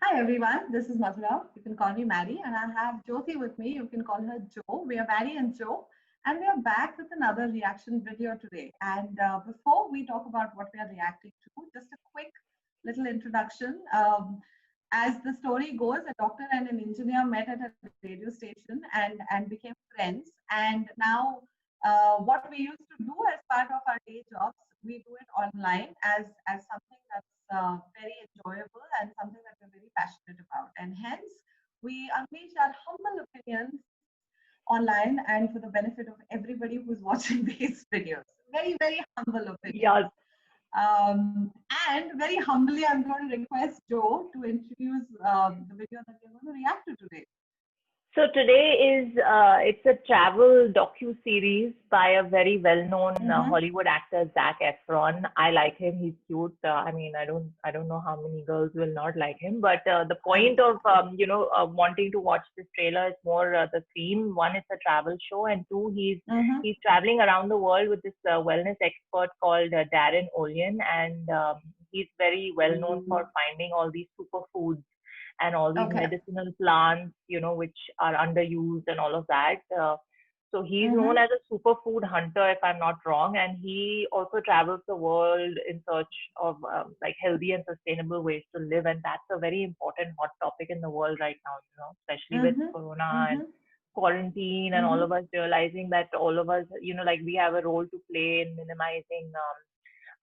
Hi everyone, this is Madhura. You can call me Maddie, and I have Jyoti with me. You can call her Jo. We are Maddie and Jo, and we are back with another reaction video today. And before we talk about what we are reacting to, just a quick little introduction. As the story goes, a doctor and an engineer met at a radio station and became friends. And now, what we used to do as part of our day jobs, we do it online as something that's very enjoyable and something that we're very passionate about. And hence, we unleash our humble opinions online and for the benefit of everybody who's watching these videos. Very, very humble opinions. Yeah. And very humbly, I'm going to request Joe to introduce the video that we're going to react to today. So today is it's a travel docu-series by a very well-known Hollywood actor, Zac Efron. I like him. He's cute. I don't know how many girls will not like him. But the point of wanting to watch this trailer is more the theme. One, it's a travel show, and two, he's traveling around the world with this wellness expert called Darren Olian, and he's very well known for finding all these superfoods and all these medicinal plants, which are underused and all of that. So he's known as a superfood hunter, if I'm not wrong, and he also travels the world in search of like healthy and sustainable ways to live, and that's a very important hot topic in the world right now, especially with Corona and quarantine and all of us realizing that all of us, like we have a role to play in minimizing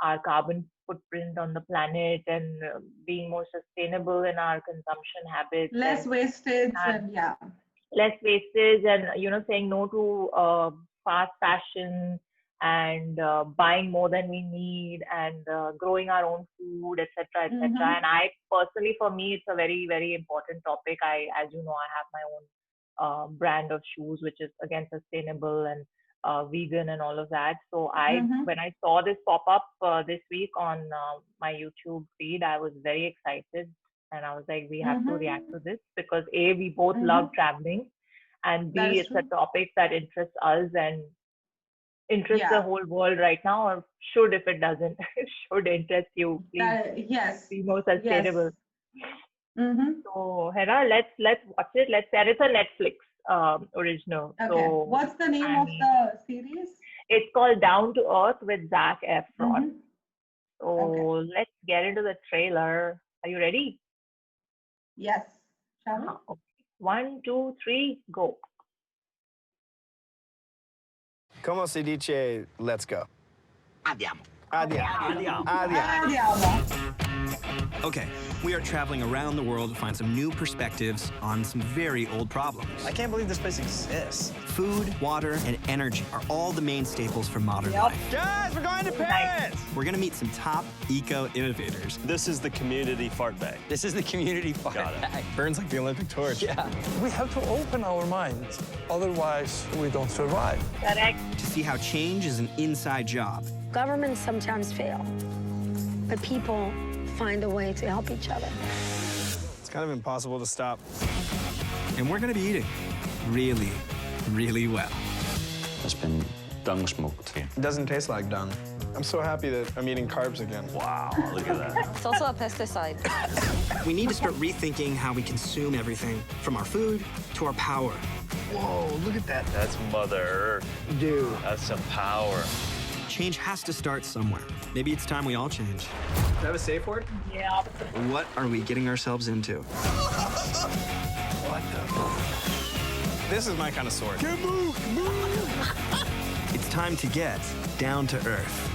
our carbon footprint on the planet and being more sustainable in our consumption habits. Less wastage and less wastage and, saying no to fast fashion and buying more than we need and growing our own food, etc., etc. And I personally, for me, it's a very, very important topic. As you know, I have my own brand of shoes, which is again sustainable and vegan and all of that. So when I saw this pop up this week on my YouTube feed, I was very excited, and I was like, we have to react to this because A, we both love traveling, and B, it's a topic that interests us and interests the whole world right now, or should, if it doesn't, should interest you. Please be more sustainable. So Hera, let's watch it. And it's a Netflix original. Okay. So, what's the name of the series? It's called Down to Earth with Zac Efron. So let's get into the trailer. Are you ready? Yes. Shall we? Okay. 1, 2, 3, go. Como si dice, let's go. Andiamo. Andiamo. Andiamo. Okay, we are traveling around the world to find some new perspectives on some very old problems. I can't believe this place exists. Food, water, and energy are all the main staples for modern life. Guys, we're going to Paris! We're gonna meet some top eco-innovators. This is the community fart bag. This is the community fart bag. Burns like the Olympic torch. Yeah. We have to open our minds, otherwise we don't survive. Correct. To see how change is an inside job. Governments sometimes fail, but people find a way to help each other. It's kind of impossible to stop. And we're gonna be eating really, really well. Has been dung smoked. It doesn't taste like dung. I'm so happy that I'm eating carbs again. Wow, look at that. It's also a pesticide. We need to start rethinking how we consume everything, from our food to our power. Whoa, look at that. That's Mother Earth. Dude. That's some power. Change has to start somewhere. Maybe it's time we all change. Do I have a safe word? Yeah. What are we getting ourselves into? What the? This is my kind of sword. Can't move. It's time to get down to earth.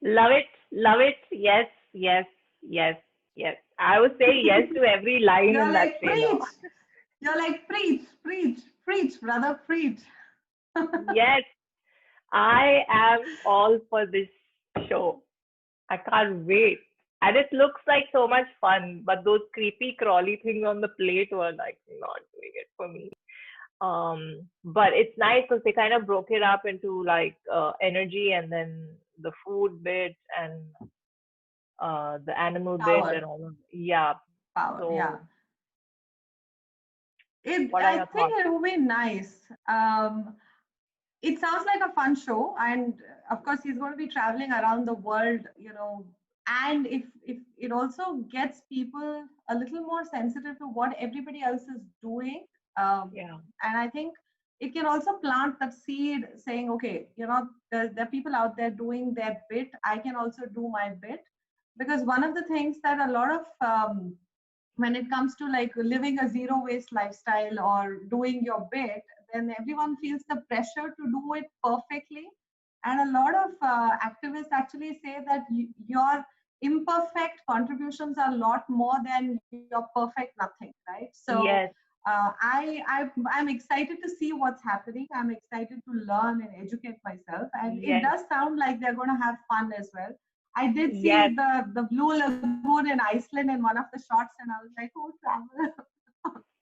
Love it. Love it. Yes, yes, yes, yes. I would say yes to every line You're in like, that trailer. preach. You're like, preach, brother, preach. Yes, I am all for this show. I can't wait. And it looks like so much fun, but those creepy crawly things on the plate were like not doing it for me. But it's nice because they kind of broke it up into like energy and then the food bit and the animal Power. bit and all of Power, So, yeah. What are I your think thoughts? it will be nice. It sounds like a fun show, and of course, he's going to be traveling around the world, and if it also gets people a little more sensitive to what everybody else is doing. Yeah. And I think it can also plant that seed saying, okay, there are people out there doing their bit. I can also do my bit. Because one of the things that a lot of, when it comes to like living a zero waste lifestyle or doing your bit, then everyone feels the pressure to do it perfectly. And a lot of activists actually say that your imperfect contributions are a lot more than your perfect nothing, right? So Yes. I'm excited to see what's happening. I'm excited to learn and educate myself, and it Yes. does sound like they're going to have fun as well. I did see Yes. the Blue Lagoon in Iceland in one of the shots, and I was like, "Oh, travel!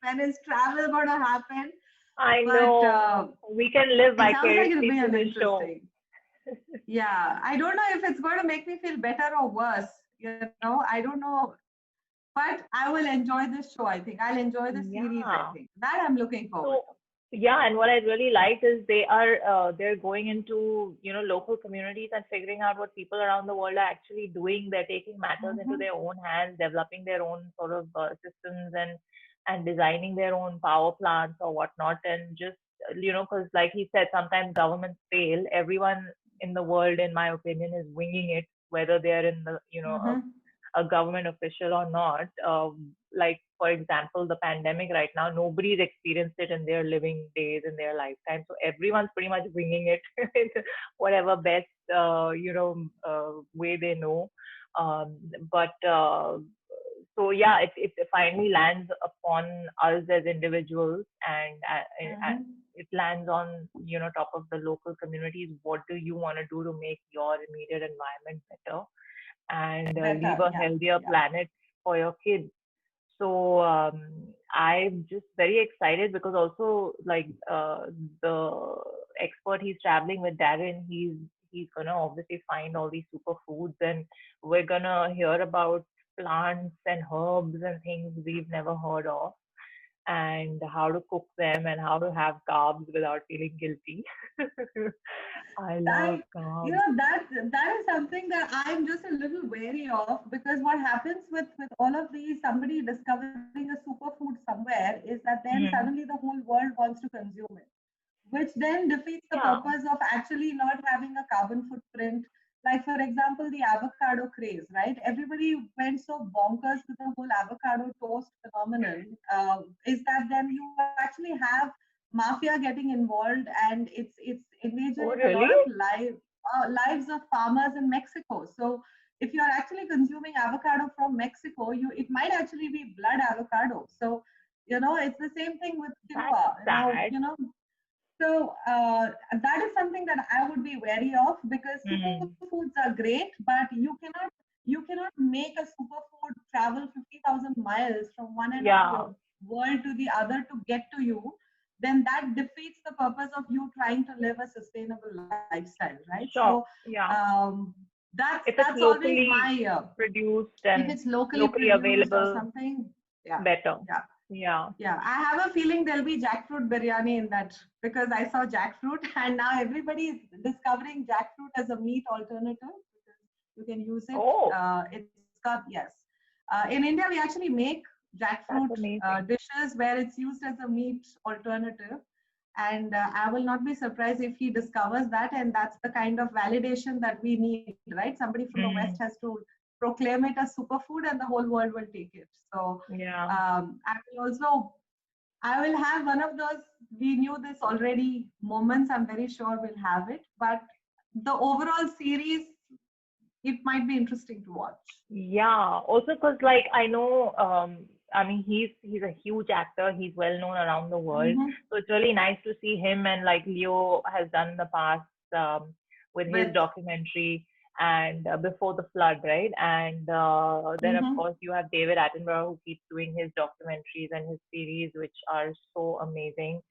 When is travel going to happen?" I But know. We can live it sounds like it'll vicariously be through an the show. interesting. Yeah, I don't know if it's going to make me feel better or worse. I don't know, but I will enjoy this show. I think I'll enjoy the series. I Yeah. think that I'm looking forward So yeah, and what I really liked is they're going into local communities and figuring out what people around the world are actually doing. They're taking to. matters into their own hands, developing their own sort of systems and designing their own power plants or whatnot. And just because like he said, sometimes governments fail. Everyone in the world, in my opinion, is winging it, whether they're in the Mm-hmm. a government official or not. Like, for example, the pandemic right now, nobody's experienced it in their living days, in their lifetime. So everyone's pretty much bringing it in whatever best, way they know. Um, but so yeah, it finally lands upon us as individuals, and Mm-hmm. it lands on top of the local communities. What do you want to do to make your immediate environment better and leave Better, a yeah, healthier yeah. planet for your kids? So I'm just very excited because also like the expert he's traveling with, Darren, he's gonna obviously find all these superfoods, and we're gonna hear about plants and herbs and things we've never heard of, and how to cook them and how to have carbs without feeling guilty. I love That carbs. that is something that I'm just a little wary of, because what happens with all of these, somebody discovering a superfood somewhere, is that then suddenly Mm. the whole world wants to consume it, which then defeats the Yeah. purpose of actually not having a carbon footprint. Like, for example, the avocado craze, right? Everybody went so bonkers with the whole avocado toast phenomenon. Is that then you actually have mafia getting involved, and it's Oh, endangering a lot really? of lives of farmers in Mexico. So if you are actually consuming avocado from Mexico, it might actually be blood avocado. So it's the same thing with That's quinoa. Now, sad. so that is something that I would be wary of, because Mm. superfoods are great, but you cannot make a superfood travel 50,000 miles from one end of Yeah. the world to the other to get to you. Then that defeats the purpose of you trying to live a sustainable lifestyle, right? So Sure. Yeah. um, If that's it's always my locally produced if and it's locally locally produced or available, something. Yeah, better. yeah. Yeah. Yeah, I have a feeling there'll be jackfruit biryani in that, because I saw jackfruit, and now everybody is discovering jackfruit as a meat alternative, because you can use it. Oh, It's got, yes. In India, we actually make jackfruit that's amazing. dishes where it's used as a meat alternative. And I will not be surprised if he discovers that, and that's the kind of validation that we need, right? Somebody from the West Mm. has to proclaim it as superfood, and the whole world will take it. So Yeah. I will have one of those "we knew this already" moments. I'm very sure we'll have it. But the overall series, it might be interesting to watch. Yeah. Also, because like I know, I mean, he's a huge actor. He's well known around the world. Mm-hmm. So it's really nice to see him, and like Leo has done in the past, with his With documentary and Before the Flood, right? And then of mm-hmm. course you have David Attenborough, who keeps doing his documentaries and his series, which are so amazing.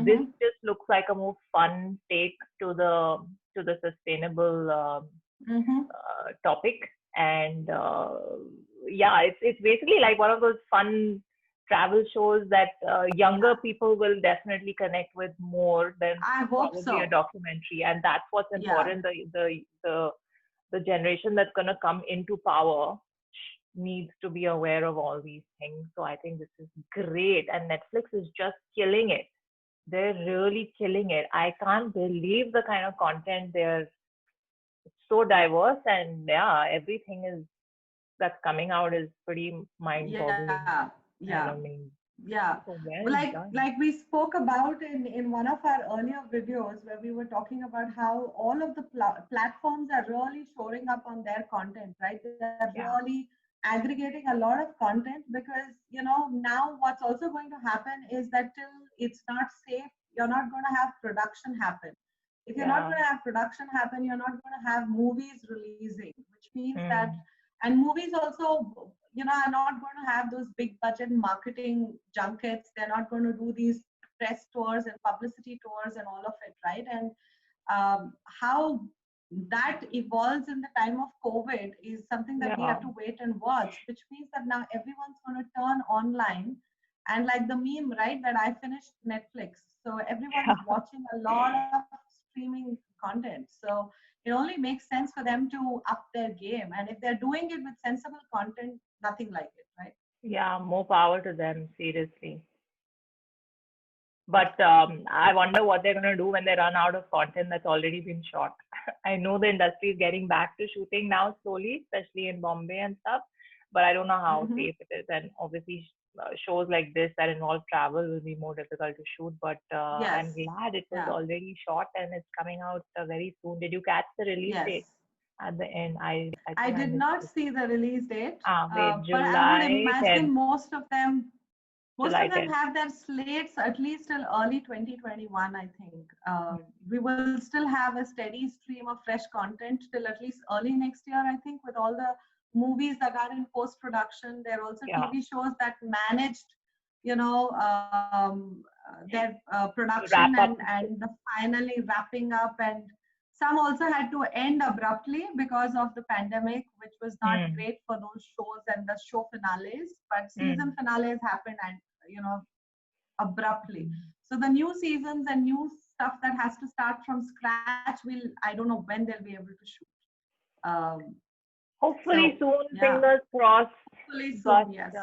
This Mm-hmm. just looks like a more fun take to the sustainable Mm-hmm. topic. And yeah, it's basically like one of those fun travel shows that younger people will definitely connect with more than I hope probably a so. documentary. And that's what's Yeah. important. The generation that's going to come into power needs to be aware of all these things. So I think this is great. And Netflix is just killing it. They're really killing it. I can't believe the kind of content they're it's so diverse, and yeah, everything is that's coming out is pretty mind-boggling. Yeah, And yeah. I mean, Yeah, so well, well like done. like we spoke about in one of our earlier videos where we were talking about how all of the platforms are really shoring up on their content, right? They're Yeah, really aggregating a lot of content because now what's also going to happen is that till it's not safe, you're not going to have production happen. If you're not yeah. going to have production happen, you're not going to have movies releasing, which means that, Mm, and movies also are not going to have those big budget marketing junkets. They're not going to do these press tours and publicity tours and all of it, right? And how that evolves in the time of COVID is something that we yeah. have to wait and watch, which means that now everyone's going to turn online. And like the meme, right, that I finished Netflix. So everyone's watching a lot of streaming content. So it only makes sense for them to up their game. And if they're doing it with sensible content, nothing like it, right? Yeah, more power to them, seriously. But I wonder what they're going to do when they run out of content that's already been shot. I know the industry is getting back to shooting now slowly, especially in Bombay and stuff, but I don't know how Mm-hmm. safe it is. And obviously, shows like this that involve travel will be more difficult to shoot. But Yes. I'm glad it was Yeah. already shot and it's coming out very soon. Did you catch the release Yes. date at the end? I I think I did missed not it. see the release date, Wait, but I would July imagine 10th. most July of them 10th. have their slates at least till early 2021, I think. We will still have a steady stream of fresh content till at least early next year, I think, with all the movies that are in post-production. There are also Yeah. TV shows that managed, their production Wrap up. and the finally wrapping up, and some also had to end abruptly because of the pandemic, which was not Hmm. great for those shows and the show finales. But Hmm. season finales happened and abruptly. So the new seasons and new stuff that has to start from scratch will, I don't know when they'll be able to shoot. Hopefully So soon, yeah, fingers crossed. hopefully But soon. Yes.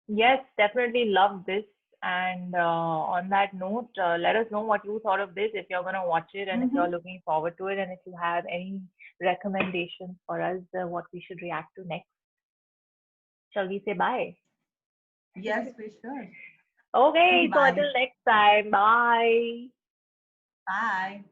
yes, definitely love this. And on that note, let us know what you thought of this, if you're going to watch it and if you're Mm-hmm. looking forward to it, and if you have any recommendations for us, what we should react to next. Shall we say bye? Yes, we should. Okay, so Bye. until next time, bye. Bye.